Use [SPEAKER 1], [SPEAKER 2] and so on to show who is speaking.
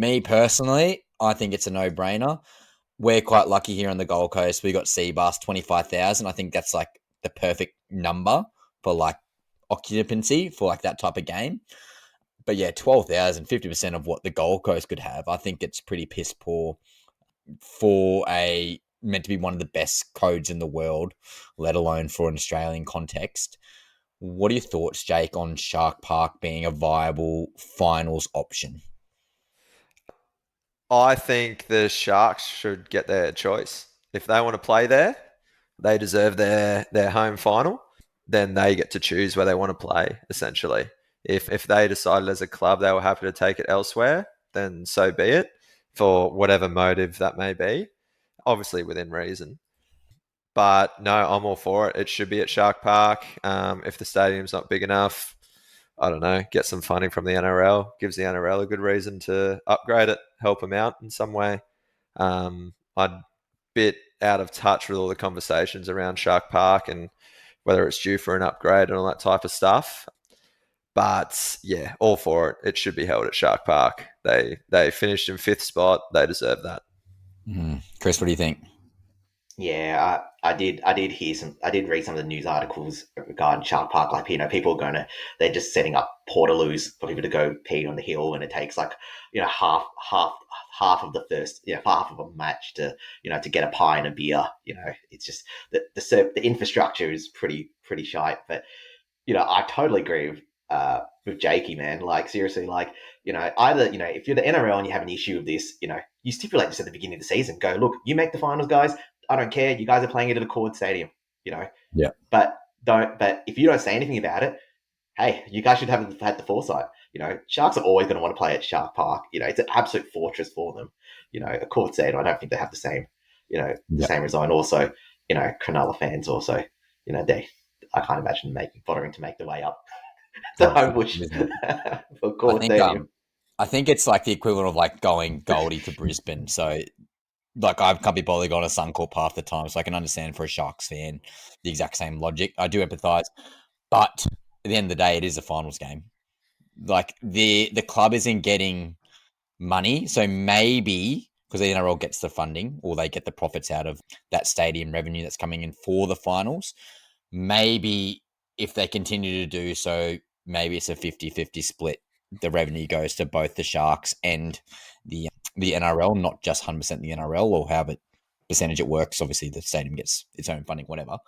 [SPEAKER 1] Me personally, I think it's a no-brainer. We're quite lucky here on the Gold Coast. We got Seabass 25,000. I think that's like the perfect number for like occupancy for like that type of game. But yeah, 12,000, 50% of what the Gold Coast could have. I think it's pretty piss poor for a meant to be one of the best codes in the world, let alone for an Australian context. What are your thoughts, Jake, on Shark Park being a viable finals option?
[SPEAKER 2] I think the Sharks should get their choice. If they want to play there, they deserve their home final. Then they get to choose where they want to play. Essentially, if they decided as a club they were happy to take it elsewhere, then so be it. For whatever motive that may be, obviously within reason. But no, I'm all for it. It should be at Shark Park. If the stadium's not big enough, I don't know, get some funding from the NRL. Gives the NRL a good reason to upgrade it, help them out in some way. I'm bit out of touch with all the conversations around Shark Park and whether it's due for an upgrade and all that type of stuff. But yeah, all for it. It should be held at Shark Park. They finished in fifth spot. They deserve that.
[SPEAKER 1] Chris, what do you think?
[SPEAKER 3] Yeah, I did hear some. I did read some of the news articles regarding Shark Park. Like, people are they're just setting up portaloos for people to go pee on the hill, and it takes like, half of the first, half of a match to, to get a pie and a beer. It's just the infrastructure is pretty shite. But I totally agree with Jakey, man. Like, seriously, like, either, if you're the NRL and you have an issue with this, you stipulate this at the beginning of the season. Go, look, you make the finals, guys. I don't care. You guys are playing it at a Cord Stadium,
[SPEAKER 1] Yeah.
[SPEAKER 3] But if you don't say anything about it, hey, you guys should have had the foresight. Sharks are always going to want to play at Shark Park. It's an absolute fortress for them. A Cord Stadium, I don't think they have the same, same result. And also, Cronulla fans also, I can't imagine bothering to make the way up to Homebush for Cord Stadium.
[SPEAKER 1] I think it's like the equivalent of like going Goldie to Brisbane. So like, I can't be bothered going to Suncorp half the time, so I can understand for a Sharks fan the exact same logic. I do empathise, but at the end of the day, it is a finals game. Like, the club isn't getting money, so maybe because the NRL gets the funding or they get the profits out of that stadium revenue that's coming in for the finals, maybe if they continue to do so, maybe it's a 50-50 split. The revenue goes to both the Sharks and the NRL, not just 100% the NRL or however percentage it works. Obviously, the stadium gets its own funding, whatever.